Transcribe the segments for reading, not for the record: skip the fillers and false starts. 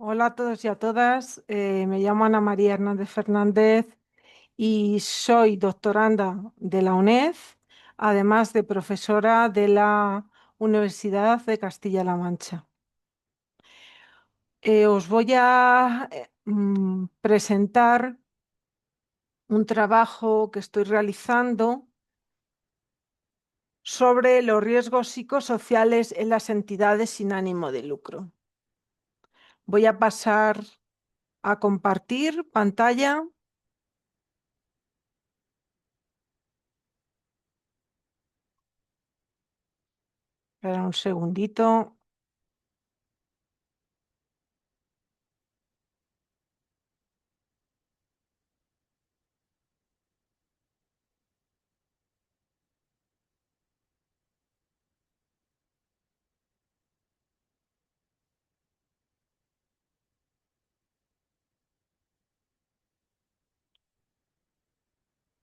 Hola a todos y a todas. Me llamo Ana María Hernández Fernández y soy doctoranda de la UNED, además de profesora de la Universidad de Castilla-La Mancha. Os voy a presentar un trabajo que estoy realizando sobre los riesgos psicosociales en las entidades sin ánimo de lucro. Voy a pasar a compartir pantalla. Espera un segundito.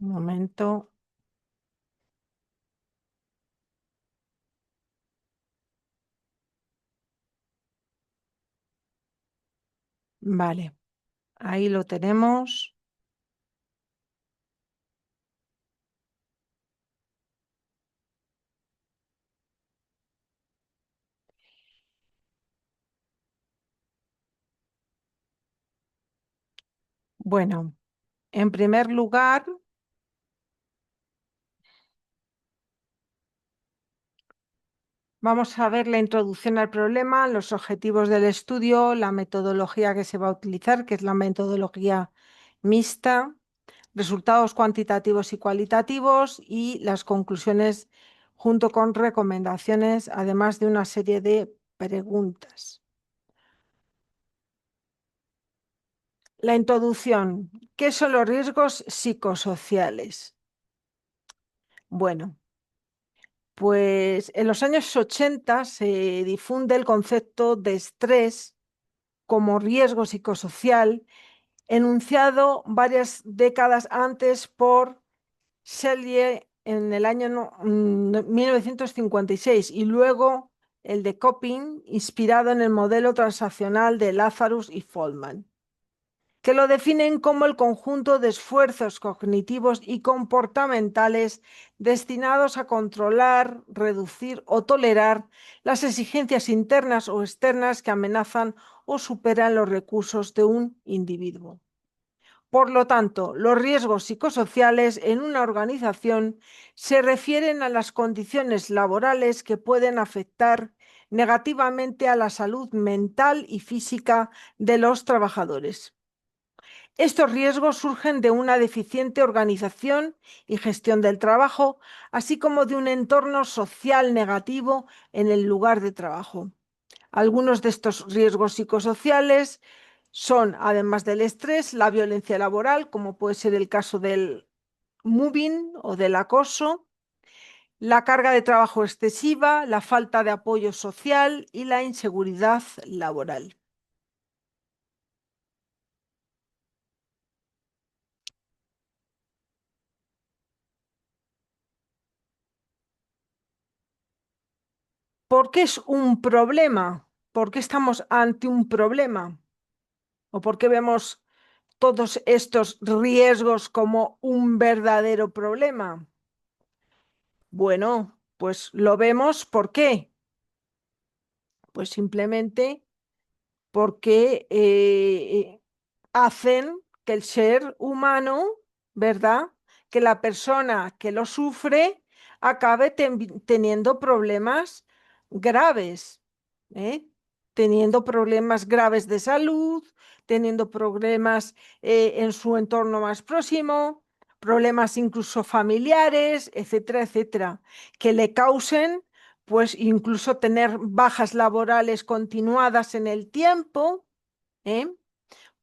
Un momento. Vale, ahí lo tenemos. Bueno, en primer lugar, vamos a ver la introducción al problema, los objetivos del estudio, la metodología que se va a utilizar, que es la metodología mixta, resultados cuantitativos y cualitativos y las conclusiones junto con recomendaciones, además de una serie de preguntas. La introducción. ¿Qué son los riesgos psicosociales? Bueno, pues en los años 80 se difunde el concepto de estrés como riesgo psicosocial, enunciado varias décadas antes por Selye en el año 1956 y luego el de Coping, inspirado en el modelo transaccional de Lazarus y Goldman, que lo definen como el conjunto de esfuerzos cognitivos y comportamentales destinados a controlar, reducir o tolerar las exigencias internas o externas que amenazan o superan los recursos de un individuo. Por lo tanto, los riesgos psicosociales en una organización se refieren a las condiciones laborales que pueden afectar negativamente a la salud mental y física de los trabajadores. Estos riesgos surgen de una deficiente organización y gestión del trabajo, así como de un entorno social negativo en el lugar de trabajo. Algunos de estos riesgos psicosociales son, además del estrés, la violencia laboral, como puede ser el caso del mobbing o del acoso, la carga de trabajo excesiva, la falta de apoyo social y la inseguridad laboral. ¿Por qué es un problema? ¿Por qué estamos ante un problema? ¿O por qué vemos todos estos riesgos como un verdadero problema? Bueno, pues lo vemos, ¿por qué? Pues simplemente porque hacen que el ser humano, ¿verdad? Que la persona que lo sufre acabe teniendo problemas graves, ¿eh? Teniendo problemas graves de salud, teniendo problemas en su entorno más próximo, problemas incluso familiares, etcétera, etcétera, que le causen pues incluso tener bajas laborales continuadas en el tiempo, ¿eh?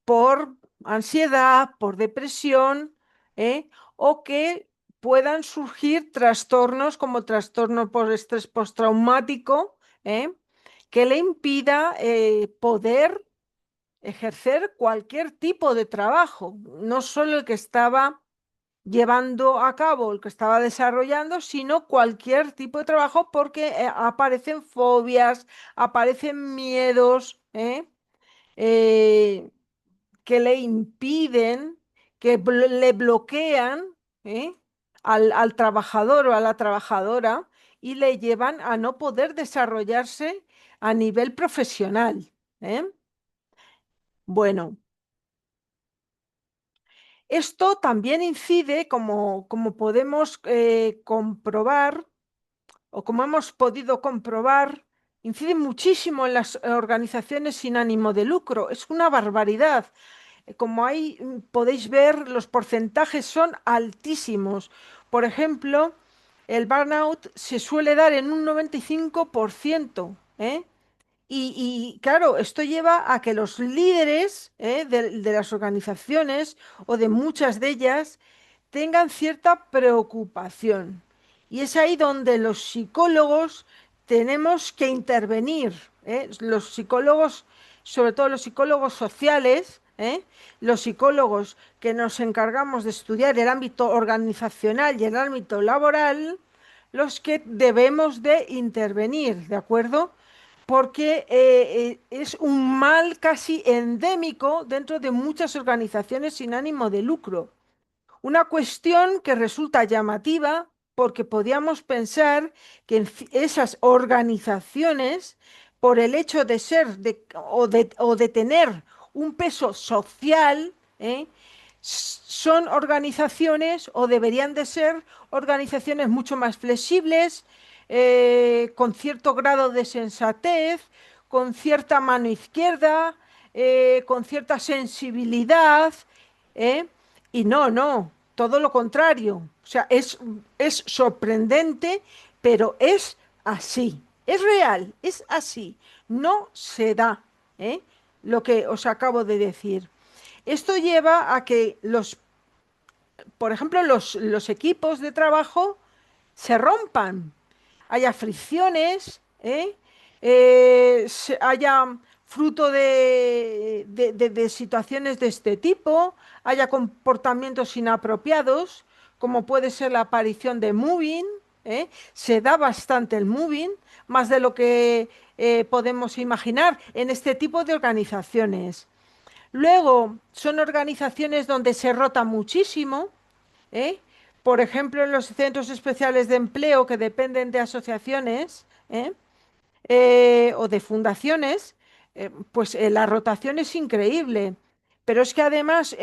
Por ansiedad, por depresión, ¿eh? O que puedan surgir trastornos como trastorno por estrés postraumático, ¿eh? Que le impida poder ejercer cualquier tipo de trabajo, no solo el que estaba llevando a cabo, el que estaba desarrollando, sino cualquier tipo de trabajo porque aparecen fobias, aparecen miedos, ¿eh? eh, que le impiden, que le bloquean, ¿eh? al trabajador o a la trabajadora y le llevan a no poder desarrollarse a nivel profesional, ¿eh? Bueno, esto también incide, como podemos comprobar, o como hemos podido comprobar, incide muchísimo en las organizaciones sin ánimo de lucro. Es una barbaridad. Como ahí podéis ver, los porcentajes son altísimos. Por ejemplo, el burnout se suele dar en un 95%, ¿eh? Claro, esto lleva a que los líderes, de las organizaciones o de muchas de ellas tengan cierta preocupación. Y es ahí donde los psicólogos tenemos que intervenir, ¿eh? Los psicólogos, sobre todo los psicólogos sociales, ¿eh? Los psicólogos que nos encargamos de estudiar el ámbito organizacional y el ámbito laboral, los que debemos de intervenir, ¿de acuerdo? Porque es un mal casi endémico dentro de muchas organizaciones sin ánimo de lucro. Una cuestión que resulta llamativa porque podíamos pensar que en esas organizaciones, por el hecho de ser o de tener un peso social, ¿eh? Son organizaciones o deberían de ser organizaciones mucho más flexibles, con cierto grado de sensatez, con cierta mano izquierda, con cierta sensibilidad, ¿eh? Y no, no, todo lo contrario. O sea, es sorprendente, pero es así. Es real, es así. No se da, ¿eh? Lo que os acabo de decir. Esto lleva a que por ejemplo, los equipos de trabajo se rompan, haya fricciones, haya fruto de situaciones de este tipo, haya comportamientos inapropiados, como puede ser la aparición de moving, ¿eh? Se da bastante el moving, más de lo que podemos imaginar en este tipo de organizaciones. Luego, son organizaciones donde se rota muchísimo, ¿eh? Por ejemplo, en los centros especiales de empleo que dependen de asociaciones, o de fundaciones, pues la rotación es increíble. Pero es que además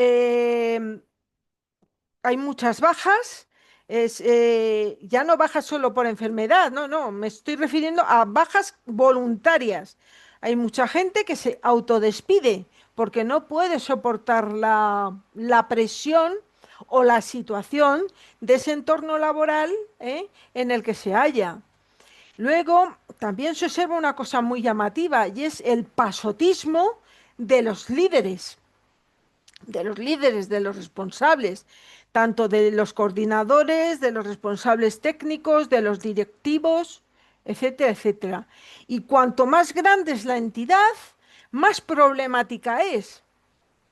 hay muchas bajas, ya no bajas solo por enfermedad, no, no, me estoy refiriendo a bajas voluntarias. Hay mucha gente que se autodespide porque no puede soportar la presión o la situación de ese entorno laboral, en el que se halla. Luego, también se observa una cosa muy llamativa y es el pasotismo de los líderes, de los responsables, tanto de los coordinadores, de los responsables técnicos, de los directivos, etcétera, etcétera. Y cuanto más grande es la entidad, más problemática es,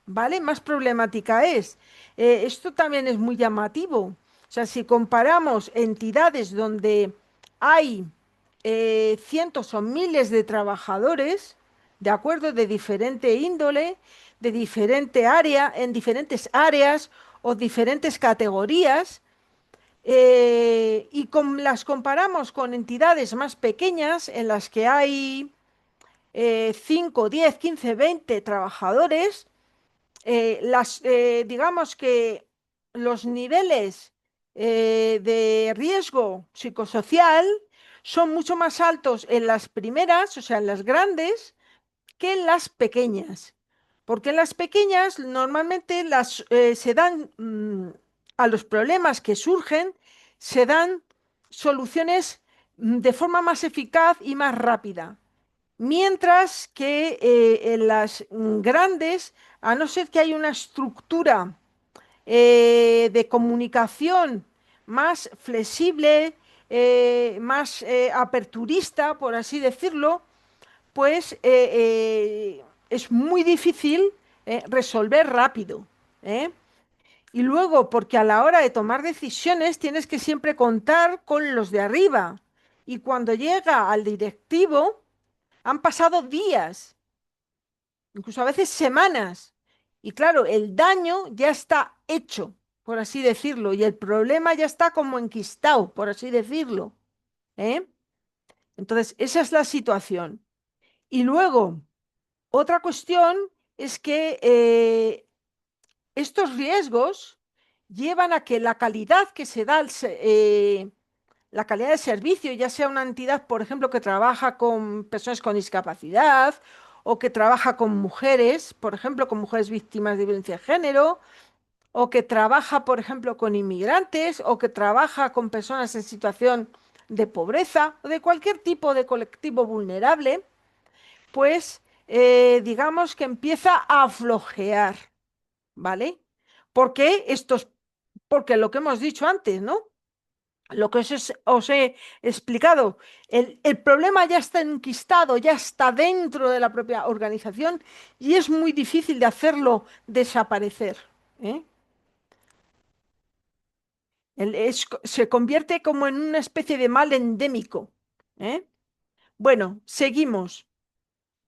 ¿vale? Más problemática es. Esto también es muy llamativo. O sea, si comparamos entidades donde hay cientos o miles de trabajadores, de acuerdo, de diferente índole, de diferente área, en diferentes áreas o diferentes categorías, las comparamos con entidades más pequeñas en las que hay 5, 10, 15, 20 trabajadores, digamos que los niveles de riesgo psicosocial son mucho más altos en las primeras, o sea, en las grandes, que en las pequeñas. Porque en las pequeñas normalmente se dan, a los problemas que surgen, se dan soluciones de forma más eficaz y más rápida. Mientras que en las grandes, a no ser que haya una estructura de comunicación más flexible, más aperturista, por así decirlo, pues es muy difícil resolver rápido, ¿eh? Y luego, porque a la hora de tomar decisiones tienes que siempre contar con los de arriba. Y cuando llega al directivo, han pasado días. incluso a veces semanas. Y claro, el daño ya está hecho, por así decirlo, y el problema ya está como enquistado, por así decirlo. ¿Eh? Entonces, esa es la situación. Y luego, otra cuestión es que estos riesgos llevan a que la calidad que se da, la calidad del servicio, ya sea una entidad, por ejemplo, que trabaja con personas con discapacidad o que trabaja con mujeres, por ejemplo, con mujeres víctimas de violencia de género, o que trabaja, por ejemplo, con inmigrantes, o que trabaja con personas en situación de pobreza o de cualquier tipo de colectivo vulnerable, pues digamos que empieza a flojear, ¿vale? Porque porque lo que hemos dicho antes, ¿no? Lo que os he explicado, el problema ya está enquistado, ya está dentro de la propia organización y es muy difícil de hacerlo desaparecer. ¿Eh? Se convierte como en una especie de mal endémico. ¿Eh? Bueno, seguimos.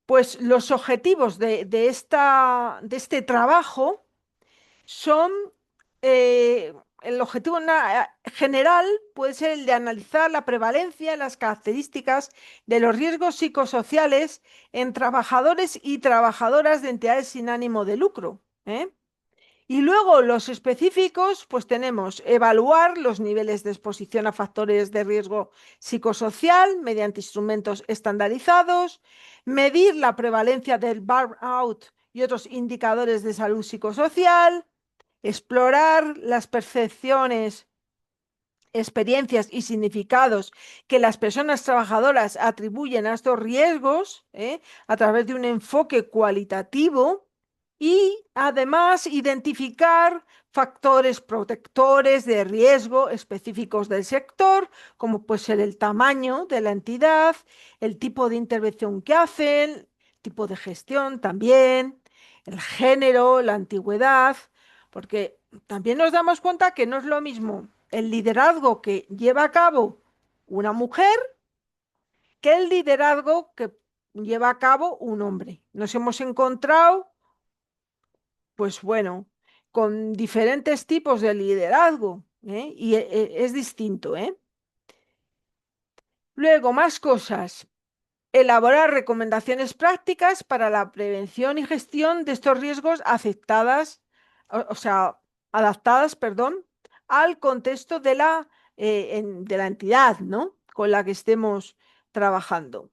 Pues los objetivos de este trabajo son, el objetivo general puede ser el de analizar la prevalencia, las características de los riesgos psicosociales en trabajadores y trabajadoras de entidades sin ánimo de lucro. ¿Eh? Y luego los específicos, pues tenemos evaluar los niveles de exposición a factores de riesgo psicosocial mediante instrumentos estandarizados, medir la prevalencia del burnout y otros indicadores de salud psicosocial, explorar las percepciones, experiencias y significados que las personas trabajadoras atribuyen a estos riesgos, a través de un enfoque cualitativo y además identificar factores protectores de riesgo específicos del sector, como puede ser el tamaño de la entidad, el tipo de intervención que hacen, tipo de gestión también, el género, la antigüedad, porque también nos damos cuenta que no es lo mismo el liderazgo que lleva a cabo una mujer que el liderazgo que lleva a cabo un hombre. Nos hemos encontrado, pues bueno, con diferentes tipos de liderazgo, ¿eh? Y es distinto, ¿eh? Luego, más cosas. Elaborar recomendaciones prácticas para la prevención y gestión de estos riesgos aceptadas, o sea, adaptadas, perdón, al contexto de de la entidad, ¿no? Con la que estemos trabajando.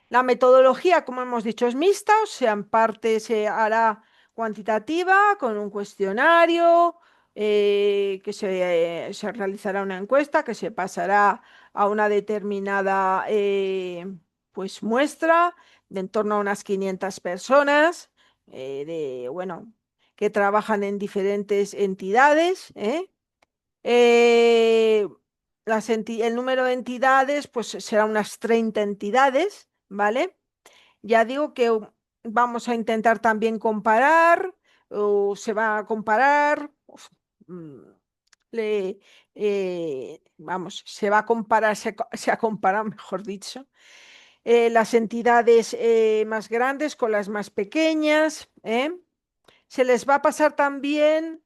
La metodología, como hemos dicho, es mixta, o sea, en parte se hará cuantitativa con un cuestionario, que se realizará una encuesta, que se pasará a una determinada pues muestra de en torno a unas 500 personas, bueno, que trabajan en diferentes entidades, ¿eh? Eh, el número de entidades, pues será unas 30 entidades, ¿vale? Ya digo que vamos a intentar también comparar, o se va a comparar, mm, vamos, se va a comparar, se ha comparado, mejor dicho, las entidades más grandes con las más pequeñas, ¿eh? Se les va a pasar también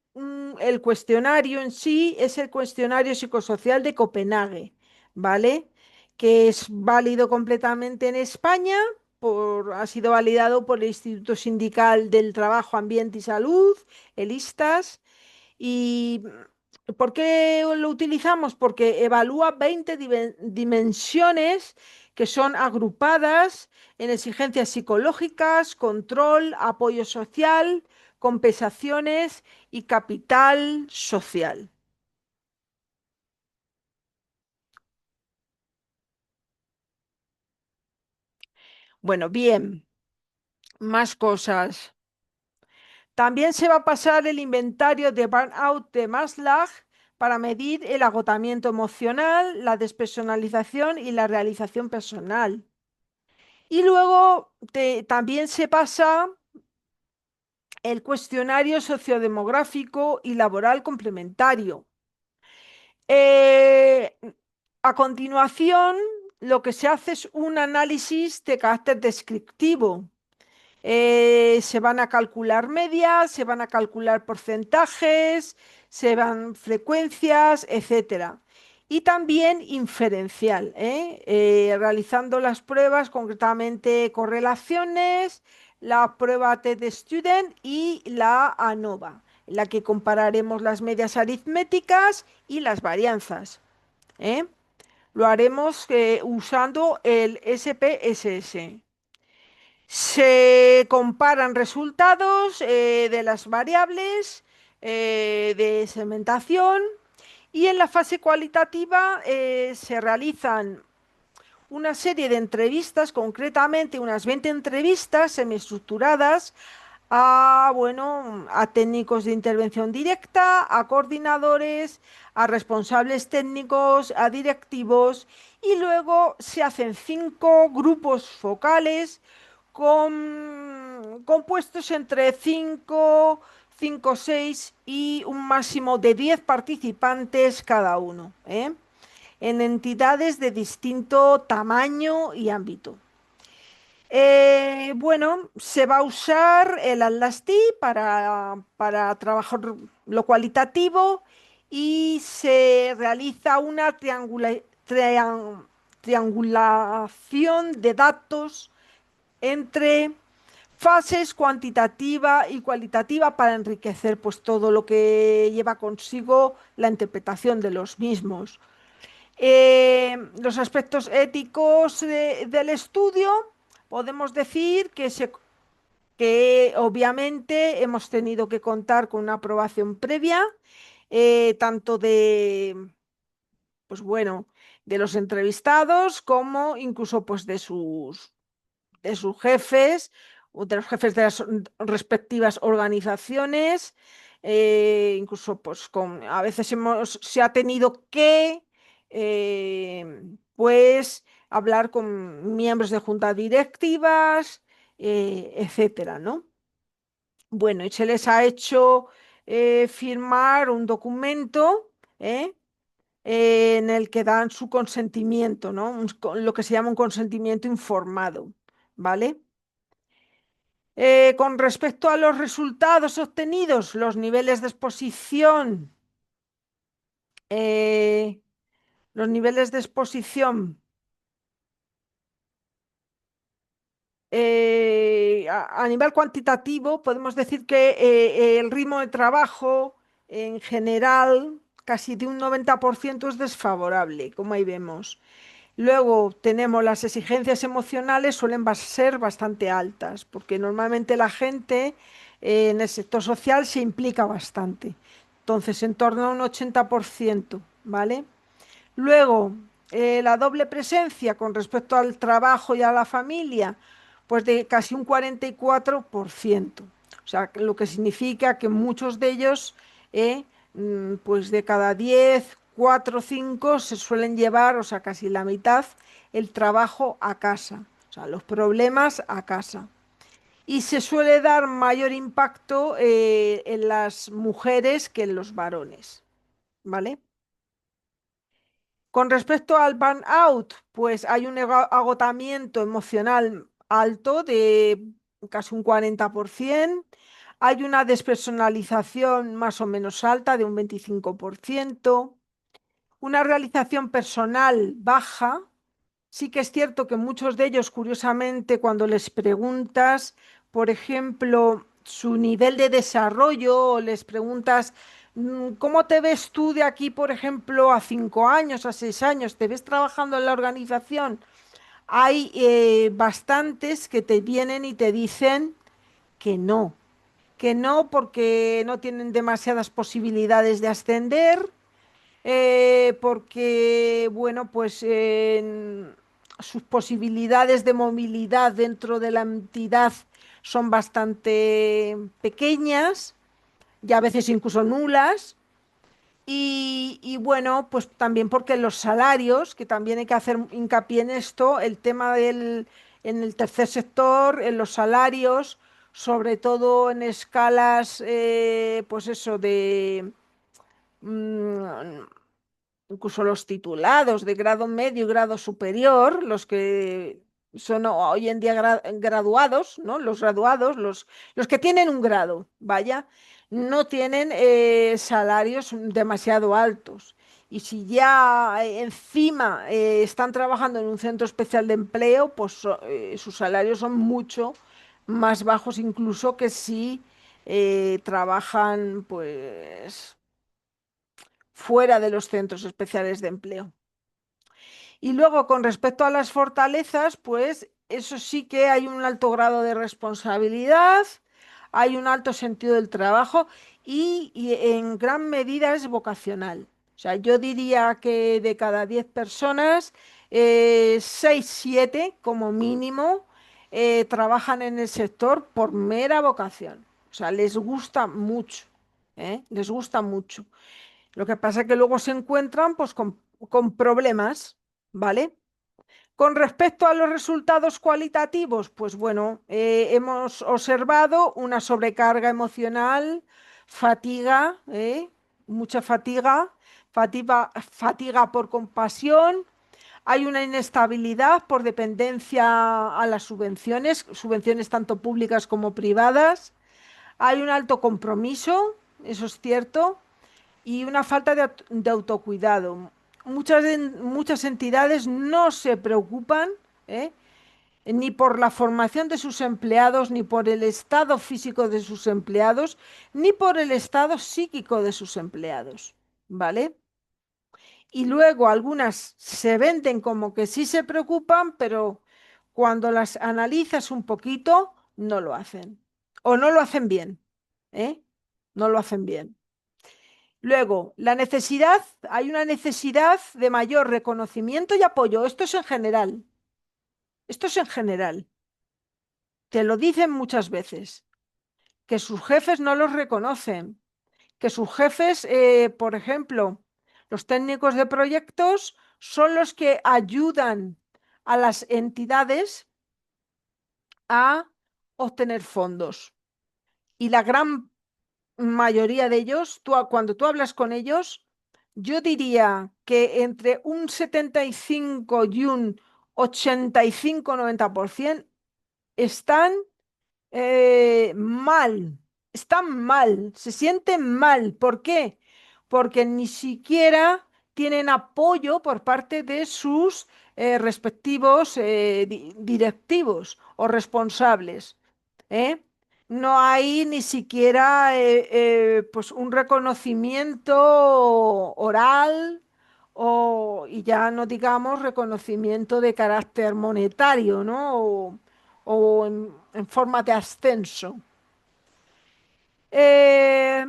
el cuestionario en sí, es el cuestionario psicosocial de Copenhague, ¿vale? Que es válido completamente en España, ha sido validado por el Instituto Sindical del Trabajo, Ambiente y Salud, el ISTAS. ¿Y por qué lo utilizamos? Porque evalúa 20 dimensiones que son agrupadas en exigencias psicológicas, control, apoyo social, compensaciones y capital social. Bueno, bien, más cosas. También se va a pasar el inventario de burnout de Maslach para medir el agotamiento emocional, la despersonalización y la realización personal. Y luego también se pasa el cuestionario sociodemográfico y laboral complementario. Eh, a continuación, lo que se hace es un análisis de carácter descriptivo Se van a calcular medias, se van a calcular porcentajes, se van frecuencias, etcétera. Y también inferencial, realizando las pruebas, concretamente correlaciones, la prueba TED-Student y la ANOVA, en la que compararemos las medias aritméticas y las varianzas. ¿eh? Lo haremos usando el SPSS. Se comparan resultados de las variables de segmentación y en la fase cualitativa se realizan una serie de entrevistas, concretamente unas 20 entrevistas semiestructuradas bueno, a técnicos de intervención directa, a coordinadores, a responsables técnicos, a directivos y luego se hacen 5 grupos focales compuestos entre 5, 6 y un máximo de 10 participantes cada uno, en entidades de distinto tamaño y ámbito. Bueno, se va a usar el Atlas T para trabajar lo cualitativo y se realiza una triangulación de datos entre fases cuantitativa y cualitativa para enriquecer pues todo lo que lleva consigo la interpretación de los mismos. Los aspectos éticos del estudio, podemos decir que obviamente hemos tenido que contar con una aprobación previa, tanto pues bueno, de los entrevistados como incluso pues de sus jefes o de los jefes de las respectivas organizaciones. Incluso pues a veces se ha tenido que pues hablar con miembros de juntas directivas, etcétera, ¿no? Bueno, y se les ha hecho firmar un documento, en el que dan su consentimiento, ¿no? Lo que se llama un consentimiento informado, ¿vale? Con respecto a los resultados obtenidos, los niveles de exposición, eh, los niveles de exposición a nivel cuantitativo, podemos decir que el ritmo de trabajo en general, casi de un 90% es desfavorable, como ahí vemos. Luego tenemos las exigencias emocionales, suelen ser bastante altas, porque normalmente la gente en el sector social se implica bastante. Entonces, en torno a un 80%, ¿vale? Luego, la doble presencia con respecto al trabajo y a la familia, pues de casi un 44%. O sea, lo que significa que muchos de ellos, pues de cada 10, 4 o 5 se suelen llevar, o sea, casi la mitad, el trabajo a casa. O sea, los problemas a casa. Y se suele dar mayor impacto en las mujeres que en los varones, ¿vale? Con respecto al burnout, pues hay un agotamiento emocional alto de casi un 40%. Hay una despersonalización más o menos alta de un 25%. Una realización personal baja. Sí que es cierto que muchos de ellos, curiosamente, cuando les preguntas, por ejemplo, su nivel de desarrollo, o les preguntas, ¿cómo te ves tú de aquí, por ejemplo, a 5 años, a 6 años? ¿Te ves trabajando en la organización? Hay bastantes que te vienen y te dicen que no porque no tienen demasiadas posibilidades de ascender, porque, bueno, pues sus posibilidades de movilidad dentro de la entidad son bastante pequeñas y a veces incluso nulas. Y bueno, pues también porque los salarios, que también hay que hacer hincapié en esto, el tema en el tercer sector, en los salarios, sobre todo en escalas, pues eso, mm, incluso los titulados de grado medio y grado superior, los que son hoy en día graduados, ¿no? Los graduados, los que tienen un grado, vaya, no tienen salarios demasiado altos. Y si ya encima están trabajando en un centro especial de empleo, pues sus salarios son mucho más bajos incluso que si trabajan pues fuera de los centros especiales de empleo. Y luego, con respecto a las fortalezas, pues eso sí que hay un alto grado de responsabilidad, hay un alto sentido del trabajo y en gran medida es vocacional. O sea, yo diría que de cada 10 personas, 6, 7 como mínimo trabajan en el sector por mera vocación. O sea, les gusta mucho, ¿eh? Les gusta mucho. Lo que pasa es que luego se encuentran pues con problemas, ¿vale? Con respecto a los resultados cualitativos, pues bueno, hemos observado una sobrecarga emocional, fatiga, mucha fatiga por compasión, hay una inestabilidad por dependencia a las subvenciones, subvenciones tanto públicas como privadas, hay un alto compromiso, eso es cierto, y una falta de autocuidado. Muchas entidades no se preocupan, ¿eh? Ni por la formación de sus empleados, ni por el estado físico de sus empleados, ni por el estado psíquico de sus empleados, ¿vale? Y luego algunas se venden como que sí se preocupan, pero cuando las analizas un poquito, no lo hacen. O no lo hacen bien, ¿eh? No lo hacen bien. Luego, la necesidad, hay una necesidad de mayor reconocimiento y apoyo. Esto es en general. Esto es en general. Te lo dicen muchas veces, que sus jefes no los reconocen, que sus jefes, por ejemplo, los técnicos de proyectos son los que ayudan a las entidades a obtener fondos. Y la gran mayoría de ellos, cuando tú hablas con ellos, yo diría que entre un 75 y un 85-90% están mal, están mal, se sienten mal. ¿Por qué? Porque ni siquiera tienen apoyo por parte de sus respectivos directivos o responsables. ¿Eh? No hay ni siquiera pues un reconocimiento oral y ya no digamos reconocimiento de carácter monetario, ¿no? O en forma de ascenso. Eh,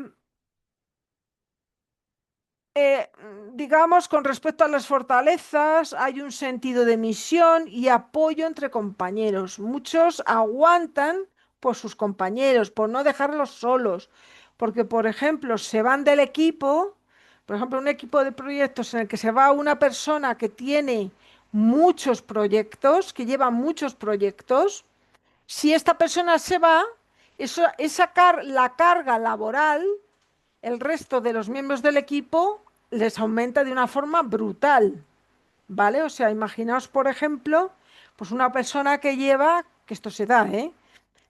digamos, con respecto a las fortalezas, hay un sentido de misión y apoyo entre compañeros. Muchos aguantan por sus compañeros, por no dejarlos solos, porque, por ejemplo, se van del equipo, por ejemplo, un equipo de proyectos en el que se va una persona que tiene muchos proyectos, que lleva muchos proyectos, si esta persona se va, la carga laboral el resto de los miembros del equipo les aumenta de una forma brutal, ¿vale? O sea, imaginaos, por ejemplo, pues una persona que lleva, que esto se da,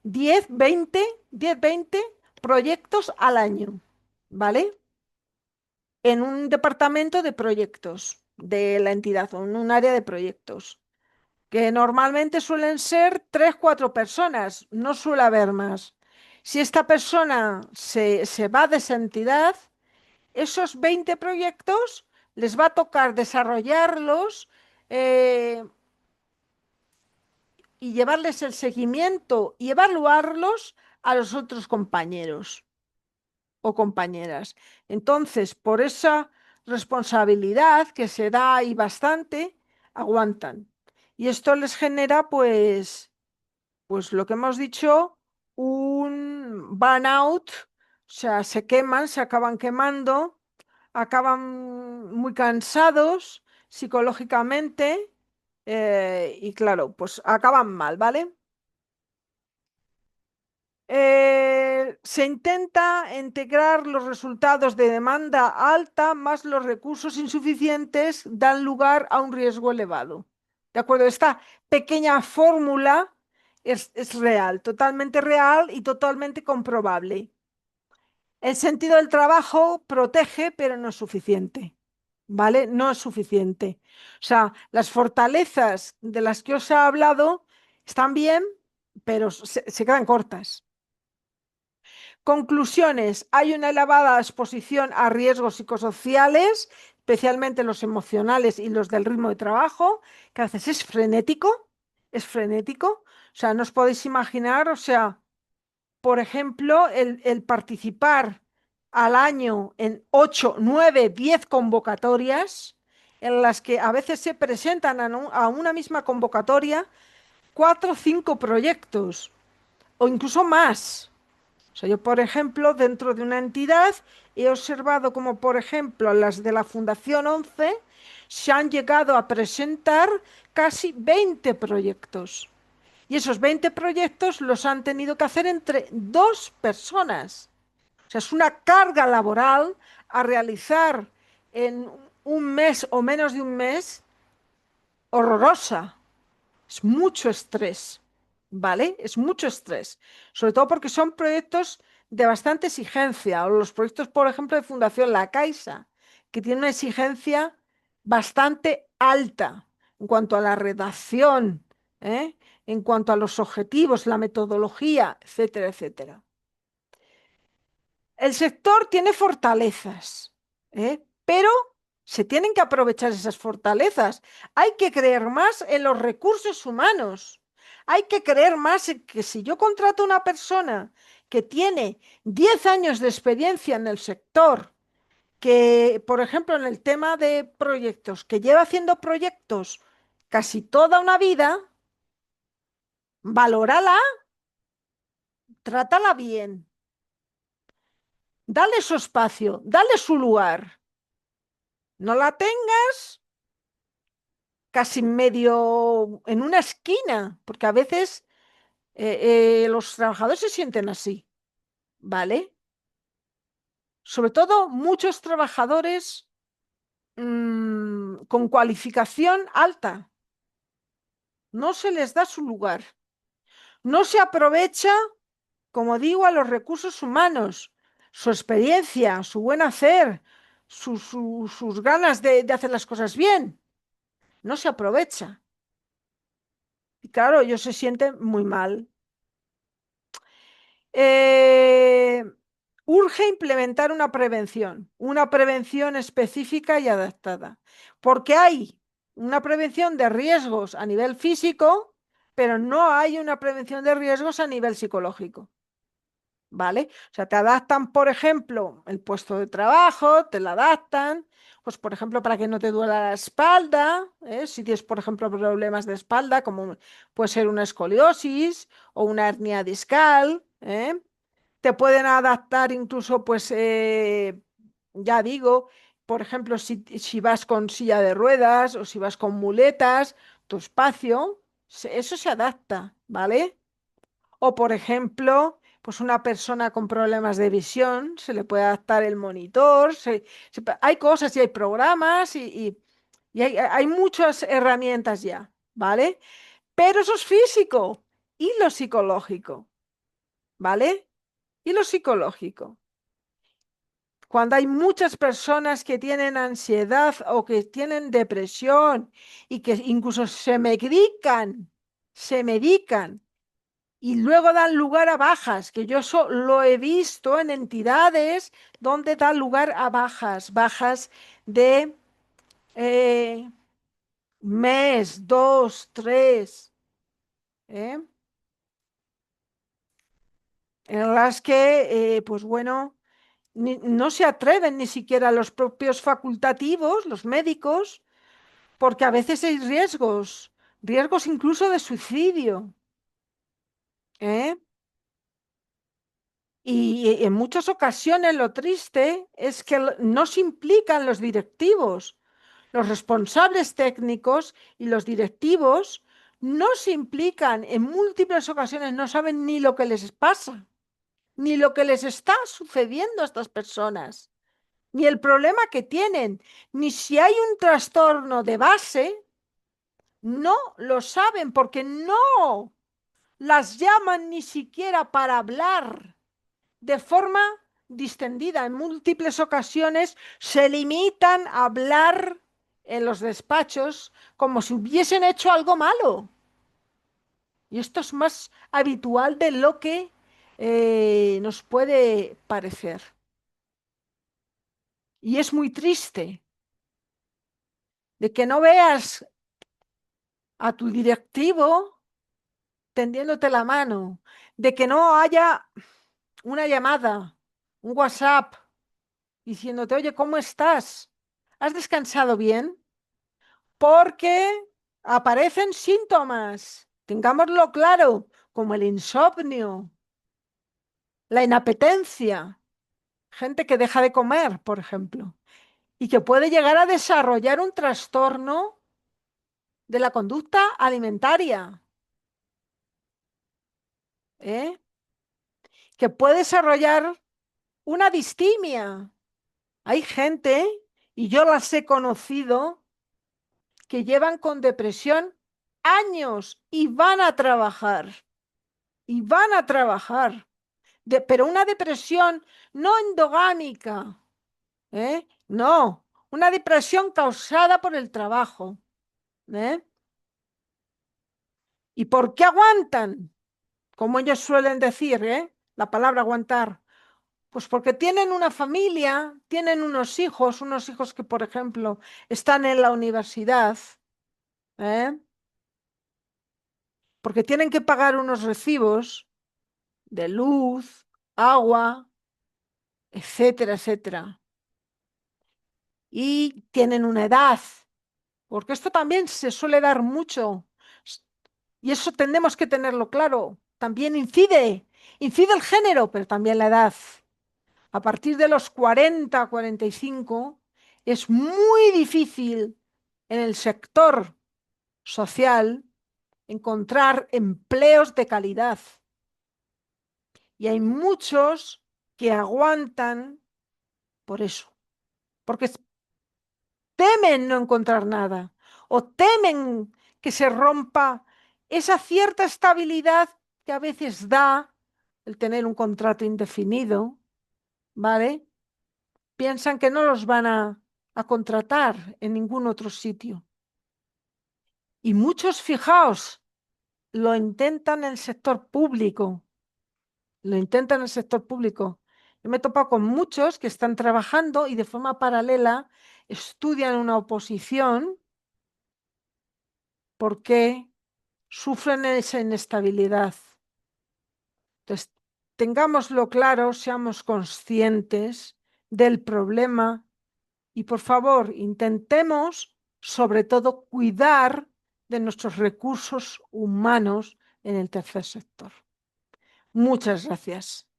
10, 20, 10, 20 proyectos al año, ¿vale? En un departamento de proyectos de la entidad o en un área de proyectos, que normalmente suelen ser 3, 4 personas, no suele haber más. Si esta persona se va de esa entidad, esos 20 proyectos les va a tocar desarrollarlos eh, y llevarles el seguimiento y evaluarlos a los otros compañeros o compañeras. Entonces, por esa responsabilidad que se da ahí bastante, aguantan. Y esto les genera, pues lo que hemos dicho, un burnout, o sea, se queman, se acaban quemando, acaban muy cansados psicológicamente y claro, pues acaban mal, ¿vale? Se intenta integrar los resultados de demanda alta más los recursos insuficientes dan lugar a un riesgo elevado. ¿De acuerdo? Esta pequeña fórmula es real, totalmente real y totalmente comprobable. El sentido del trabajo protege, pero no es suficiente. ¿Vale? No es suficiente. O sea, las fortalezas de las que os he hablado están bien, pero se quedan cortas. Conclusiones. Hay una elevada exposición a riesgos psicosociales, especialmente los emocionales y los del ritmo de trabajo, que a veces es frenético, es frenético. O sea, no os podéis imaginar, o sea, por ejemplo, el participar al año en 8, 9, 10 convocatorias, en las que a veces se presentan a una misma convocatoria 4 o 5 proyectos, o incluso más. O sea, yo, por ejemplo, dentro de una entidad he observado como, por ejemplo, las de la Fundación 11 se han llegado a presentar casi 20 proyectos. Y esos 20 proyectos los han tenido que hacer entre 2 personas. O sea, es una carga laboral a realizar en un mes o menos de un mes horrorosa. Es mucho estrés, ¿vale? Es mucho estrés. Sobre todo porque son proyectos de bastante exigencia. O los proyectos, por ejemplo, de Fundación La Caixa, que tienen una exigencia bastante alta en cuanto a la redacción, ¿eh? En cuanto a los objetivos, la metodología, etcétera, etcétera. El sector tiene fortalezas, pero se tienen que aprovechar esas fortalezas. Hay que creer más en los recursos humanos. Hay que creer más en que si yo contrato a una persona que tiene 10 años de experiencia en el sector, que, por ejemplo, en el tema de proyectos, que lleva haciendo proyectos casi toda una vida, valórala, trátala bien, dale su espacio, dale su lugar. No la tengas casi medio en una esquina, porque a veces los trabajadores se sienten así, ¿vale? Sobre todo muchos trabajadores con cualificación alta. No se les da su lugar. No se aprovecha, como digo, a los recursos humanos, su experiencia, su buen hacer, sus ganas de hacer las cosas bien. No se aprovecha. Y claro, ellos se sienten muy mal. Eh, Urge implementar una prevención específica y adaptada, porque hay una prevención de riesgos a nivel físico, pero no hay una prevención de riesgos a nivel psicológico. ¿Vale? O sea, te adaptan, por ejemplo, el puesto de trabajo, te lo adaptan, pues, por ejemplo, para que no te duela la espalda, ¿eh? Si tienes, por ejemplo, problemas de espalda, como puede ser una escoliosis o una hernia discal, ¿eh? Te pueden adaptar incluso, pues, ya digo, por ejemplo, si vas con silla de ruedas o si vas con muletas, tu espacio, eso se adapta, ¿vale? O, por ejemplo, pues una persona con problemas de visión, se le puede adaptar el monitor, hay cosas y hay programas y hay muchas herramientas ya, ¿vale? Pero eso es físico y lo psicológico, ¿vale? Y lo psicológico. Cuando hay muchas personas que tienen ansiedad o que tienen depresión y que incluso se medican y luego dan lugar a bajas, que yo eso lo he visto en entidades donde dan lugar a bajas, bajas de eh, mes, 2, 3, ¿eh? En las que, pues bueno, no se atreven ni siquiera los propios facultativos, los médicos, porque a veces hay riesgos, riesgos incluso de suicidio, ¿eh? Y en muchas ocasiones lo triste es que no se implican los directivos, los responsables técnicos y los directivos no se implican, en múltiples ocasiones no saben ni lo que les pasa, ni lo que les está sucediendo a estas personas, ni el problema que tienen, ni si hay un trastorno de base, No lo saben porque no las llaman ni siquiera para hablar de forma distendida. En múltiples ocasiones se limitan a hablar en los despachos como si hubiesen hecho algo malo. Y esto es más habitual de lo que nos puede parecer. Y es muy triste de que no veas a tu directivo tendiéndote la mano, de que no haya una llamada, un WhatsApp, diciéndote, oye, ¿cómo estás? ¿Has descansado bien? Porque aparecen síntomas, tengámoslo claro, como el insomnio, la inapetencia, gente que deja de comer, por ejemplo, y que puede llegar a desarrollar un trastorno de la conducta alimentaria, ¿eh? Que puede desarrollar una distimia. Hay gente, y yo las he conocido, que llevan con depresión años y van a trabajar, pero una depresión no endogámica, ¿eh? No, una depresión causada por el trabajo, ¿eh? ¿Y por qué aguantan? Como ellos suelen decir, ¿eh? La palabra aguantar. Pues porque tienen una familia, tienen unos hijos que, por ejemplo, están en la universidad, ¿eh? Porque tienen que pagar unos recibos de luz, agua, etcétera, etcétera. Y tienen una edad, porque esto también se suele dar mucho, y eso tenemos que tenerlo claro. También incide el género, pero también la edad. A partir de los 40, 45, es muy difícil en el sector social encontrar empleos de calidad. Y hay muchos que aguantan por eso, porque temen no encontrar nada o temen que se rompa esa cierta estabilidad que a veces da el tener un contrato indefinido, ¿vale? Piensan que no los van a contratar en ningún otro sitio. Y muchos, fijaos, lo intentan en el sector público, lo intentan en el sector público. Yo me he topado con muchos que están trabajando y de forma paralela estudian una oposición porque sufren esa inestabilidad. Entonces, tengámoslo claro, seamos conscientes del problema y por favor intentemos sobre todo cuidar de nuestros recursos humanos en el tercer sector. Muchas gracias.